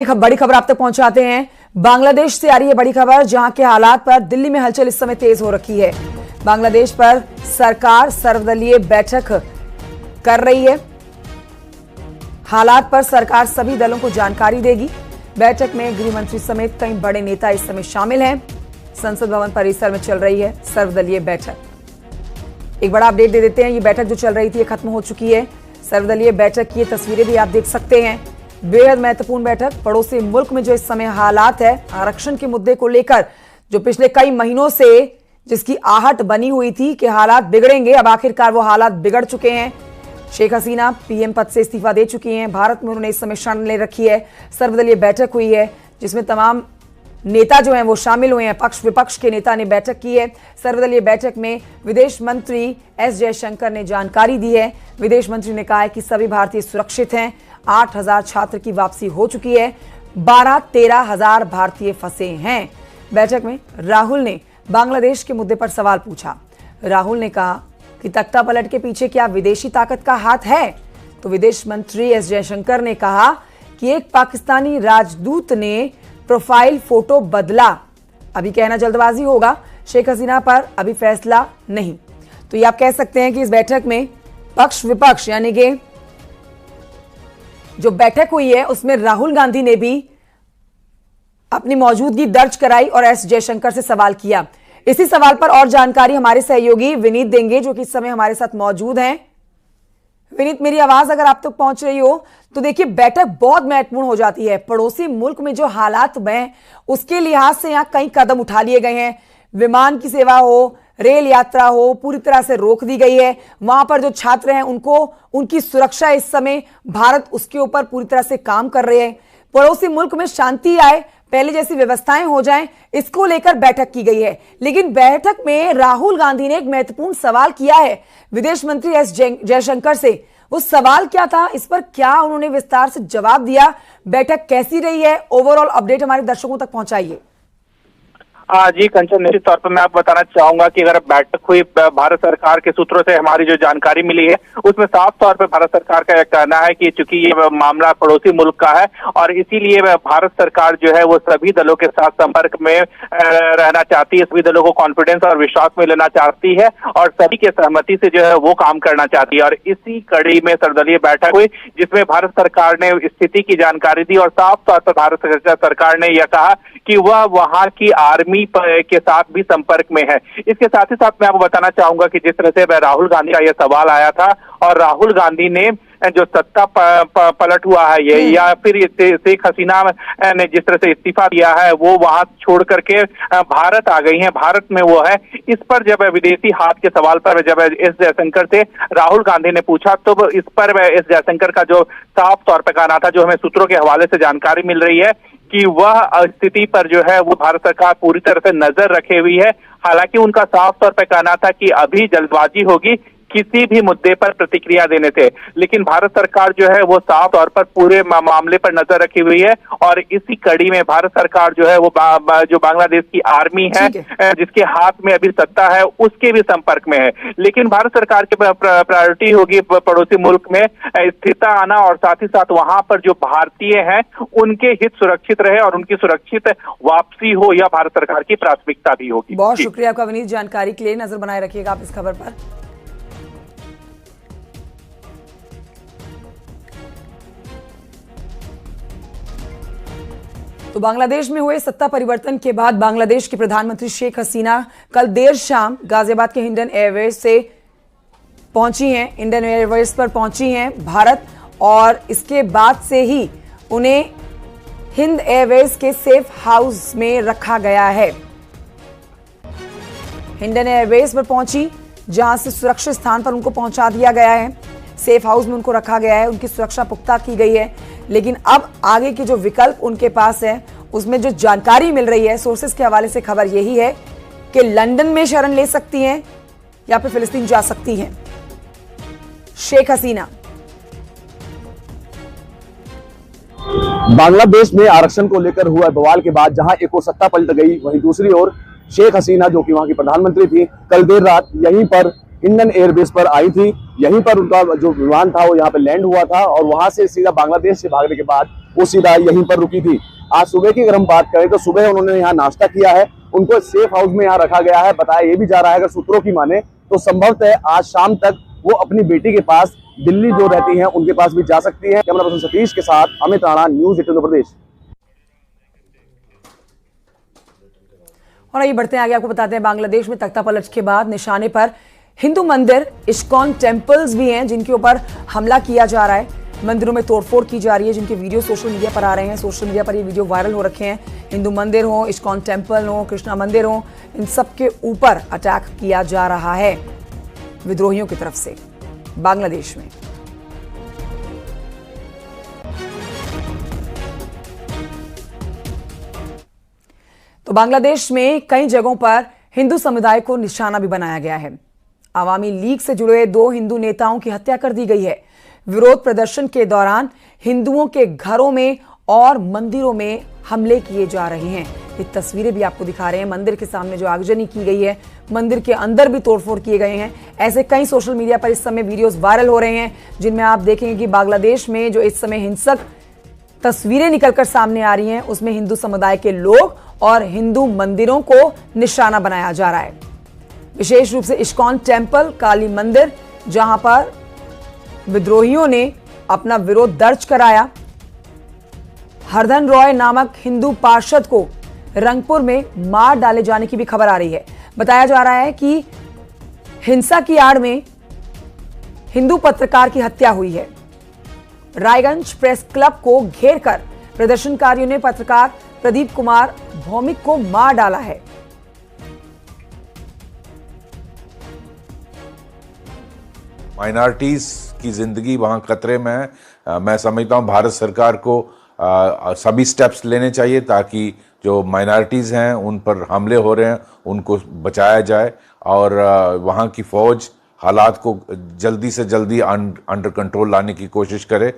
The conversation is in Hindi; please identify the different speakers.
Speaker 1: बड़ी खबर आप तक पहुंचाते हैं। बांग्लादेश से आ रही है बड़ी खबर, जहां के हालात पर दिल्ली में हलचल इस समय तेज हो रखी है। बांग्लादेश पर सरकार सर्वदलीय बैठक कर रही है। हालात पर सरकार सभी दलों को जानकारी देगी। बैठक में गृह मंत्री समेत कई बड़े नेता इस समय शामिल हैं। संसद भवन परिसर में चल रही है सर्वदलीय बैठक। एक बड़ा अपडेट दे देते हैं, ये बैठक जो चल रही थी खत्म हो चुकी है। सर्वदलीय बैठक की तस्वीरें भी आप देख सकते हैं। बेहद महत्वपूर्ण बैठक। पड़ोसी मुल्क में जो इस समय हालात है आरक्षण के मुद्दे को लेकर, जो पिछले कई महीनों से जिसकी आहट बनी हुई थी कि हालात बिगड़ेंगे, अब आखिरकार वो हालात बिगड़ चुके हैं। शेख हसीना पीएम पद से इस्तीफा दे चुकी हैं। भारत में उन्होंने इस समय शरण ले रखी है। सर्वदलीय बैठक हुई है जिसमें तमाम नेता जो हैं वो शामिल हुए हैं। पक्ष विपक्ष के नेता ने बैठक की है। सर्वदलीय बैठक में विदेश मंत्री एस जयशंकर ने जानकारी दी है। विदेश मंत्री ने कहा है कि सभी भारतीय सुरक्षित हैं। 8,000 छात्र की वापसी हो चुकी है। 12-13 हजार भारतीय फंसे हैं। बैठक में राहुल ने बांग्लादेश के मुद्दे पर सवाल पूछा। राहुल ने कहा कि तख्ता पलट के पीछे क्या विदेशी ताकत का हाथ है? तो विदेश मंत्री एस जयशंकर ने कहा कि एक पाकिस्तानी राजदूत ने प्रोफाइल फोटो बदला। अभी कहना जल्दबाजी होगा, शेख हसीना पर अभी फैसला नहीं। तो ये आप कह सकते हैं कि इस बैठक में पक्ष विपक्ष यानी कि जो बैठक हुई है उसमें राहुल गांधी ने भी अपनी मौजूदगी दर्ज कराई और एस जयशंकर से सवाल किया। इसी सवाल पर और जानकारी हमारे सहयोगी विनीत देंगे, जो कि इस समय हमारे साथ मौजूद हैं। विनीत, मेरी आवाज अगर आप तक पहुंच रही हो तो देखिए, बैठक बहुत महत्वपूर्ण हो जाती है। पड़ोसी मुल्क में जो हालात हैं उसके लिहाज से यहां कई कदम उठा लिए गए हैं। विमान की सेवा हो, रेल यात्रा हो, पूरी तरह से रोक दी गई है। वहां पर जो छात्र हैं उनको उनकी सुरक्षा इस समय भारत उसके ऊपर पूरी तरह से काम कर रहे हैं। पड़ोसी मुल्क में शांति आए, पहले जैसी व्यवस्थाएं हो जाएं, इसको लेकर बैठक की गई है। लेकिन बैठक में राहुल गांधी ने एक महत्वपूर्ण सवाल किया है विदेश मंत्री एस जयशंकर से। वो सवाल क्या था, इस पर क्या उन्होंने विस्तार से जवाब दिया? बैठक कैसी रही है, ओवरऑल अपडेट हमारे दर्शकों तक पहुंचाइए।
Speaker 2: जी कंचन, निश्चित तौर पर मैं आपको बताना चाहूंगा कि अगर बैठक हुई भारत सरकार के सूत्रों से हमारी जो जानकारी मिली है उसमें साफ तौर पर भारत सरकार का कहना है कि चूंकि ये मामला पड़ोसी मुल्क का है और इसीलिए भारत सरकार जो है वो सभी दलों के साथ संपर्क में रहना चाहती है, सभी दलों को कॉन्फिडेंस और विश्वास में लेना चाहती है और सभी के सहमति से जो है वो काम करना चाहती है। और इसी कड़ी में सर्वदलीय बैठक हुई जिसमें भारत सरकार ने स्थिति की जानकारी दी और साफ तौर पर भारत सरकार ने यह कहा कि वह वहां की आर्मी के साथ भी संपर्क में है। इसके साथ ही साथ मैं आपको बताना चाहूंगा कि जिस तरह से राहुल गांधी का यह सवाल आया था और राहुल गांधी ने जो सत्ता पलट हुआ है ये या फिर शेख हसीना ने जिस तरह से इस्तीफा दिया है वो वहां छोड़ करके भारत आ गई हैं, भारत में वो है, इस पर जब विदेशी हाथ के सवाल पर जब एस जयशंकर से राहुल गांधी ने पूछा तो इस पर एस जयशंकर का जो साफ तौर पर कहना था, जो हमें सूत्रों के हवाले से जानकारी मिल रही है कि वह स्थिति पर जो है वो भारत सरकार पूरी तरह से नजर रखे हुई है। हालांकि उनका साफ तौर पर कहना था कि अभी जल्दबाजी होगी किसी भी मुद्दे पर प्रतिक्रिया देने से, लेकिन भारत सरकार जो है वो साफ तौर पर पूरे मामले पर नजर रखी हुई है और इसी कड़ी में भारत सरकार जो है वो जो बांग्लादेश की आर्मी है जिसके हाथ में अभी सत्ता है उसके भी संपर्क में है। लेकिन भारत सरकार की प्रायोरिटी होगी पड़ोसी मुल्क में स्थिरता आना और साथ ही साथ वहां पर जो भारतीय हैं उनके हित सुरक्षित रहे और उनकी सुरक्षित वापसी हो, यह भारत सरकार की प्राथमिकता भी होगी।
Speaker 1: बहुत शुक्रिया आपका विनीत, जानकारी के लिए। नजर बनाए रखिएगा आप इस खबर पर। तो बांग्लादेश में हुए सत्ता परिवर्तन के बाद बांग्लादेश के प्रधानमंत्री शेख हसीना कल देर शाम गाजियाबाद के हिंडन एयरवेज से पहुंची हैं, इंडियन एयरवेज पर पहुंची हैं भारत, और इसके बाद से ही उन्हें हिंद एयरवेज के सेफ हाउस में रखा गया है। हिंडन एयरवेज पर पहुंची, जहां से सुरक्षित स्थान पर उनको पहुंचा दिया गया है। सेफ हाउस में उनको रखा गया है, उनकी सुरक्षा पुख्ता की गई है। लेकिन अब आगे के जो विकल्प उनके पास है उसमें जो जानकारी मिल रही है सोर्सेस के हवाले से, खबर यही है कि लंदन में शरण ले सकती हैं या फिर फिलिस्तीन जा सकती हैं शेख हसीना।
Speaker 3: बांग्लादेश में आरक्षण को लेकर हुआ बवाल के बाद जहां एक ओर सत्ता पलट गई, वहीं दूसरी ओर शेख हसीना जो कि वहां की प्रधानमंत्री थी, कल देर रात यहीं पर हिंडन एयरबेस पर आई थी। यहीं पर उनका जो विमान था वो यहाँ पे लैंड हुआ था और वहां से सीधा बांग्लादेश से भागने के बाद वो सीधा यहीं पर रुकी थी। आज सुबह की अगर हम बात करें तो सुबह उन्होंने यहाँ नाश्ता किया है, उनको सेफ हाउस में यहाँ रखा गया है। बताया ये भी जा रहा है, अगर सूत्रों की माने तो संभवतः आज शाम तक वो अपनी बेटी के पास दिल्ली जो रहती हैं उनके पास भी जा सकती हैं। कैमरा पर्सन सतीश के साथ अमित राणा, न्यूज़ 18 उत्तर प्रदेश।
Speaker 1: और आइए बढ़ते हैं आगे, आपको बताते हैं बांग्लादेश में तख्तापलट के बाद निशाने पर हिंदू मंदिर, इस्कॉन टेम्पल्स भी हैं जिनके ऊपर हमला किया जा रहा है। मंदिरों में तोड़फोड़ की जा रही है, जिनके वीडियो सोशल मीडिया पर आ रहे हैं। सोशल मीडिया पर ये वीडियो वायरल हो रखे हैं। हिंदू मंदिर हो, इस्कॉन टेम्पल हो, कृष्णा मंदिर हो, इन सब के ऊपर अटैक किया जा रहा है विद्रोहियों की तरफ से बांग्लादेश में। तो बांग्लादेश में कई जगहों पर हिंदू समुदाय को निशाना भी बनाया गया है। आवामी लीग से जुड़े 2 हिंदू नेताओं की हत्या कर दी गई है। विरोध प्रदर्शन के दौरान हिंदुओं के घरों में और मंदिरों में हमले किए जा रहे हैं। ये तस्वीरें भी आपको दिखा रहे हैं। मंदिर के सामने जो आगजनी की गई है, मंदिर के अंदर भी तोड़फोड़ किए गए हैं। ऐसे कई सोशल मीडिया पर इस समय वीडियोस वायरल हो रहे हैं जिनमें आप देखेंगे कि बांग्लादेश में जो इस समय हिंसक तस्वीरें निकलकर सामने आ रही हैं, उसमें हिंदू समुदाय के लोग और हिंदू मंदिरों को निशाना बनाया जा रहा है। विशेष रूप से इस्कॉन टेम्पल, काली मंदिर, जहां पर विद्रोहियों ने अपना विरोध दर्ज कराया। हरधन रॉय नामक हिंदू पार्षद को रंगपुर में मार डाले जाने की भी खबर आ रही है। बताया जा रहा है कि हिंसा की आड़ में हिंदू पत्रकार की हत्या हुई है। रायगंज प्रेस क्लब को घेरकर प्रदर्शनकारियों ने पत्रकार प्रदीप कुमार भौमिक को मार डाला है।
Speaker 4: माइनॉरिटीज की जिंदगी वहां खतरे में है। मैं समझता हूं भारत सरकार को सभी स्टेप्स लेने चाहिए ताकि जो माइनॉरिटीज हैं उन पर हमले हो रहे हैं उनको बचाया जाए और वहां की फौज हालात को जल्दी से जल्दी अंडर कंट्रोल लाने की कोशिश करे।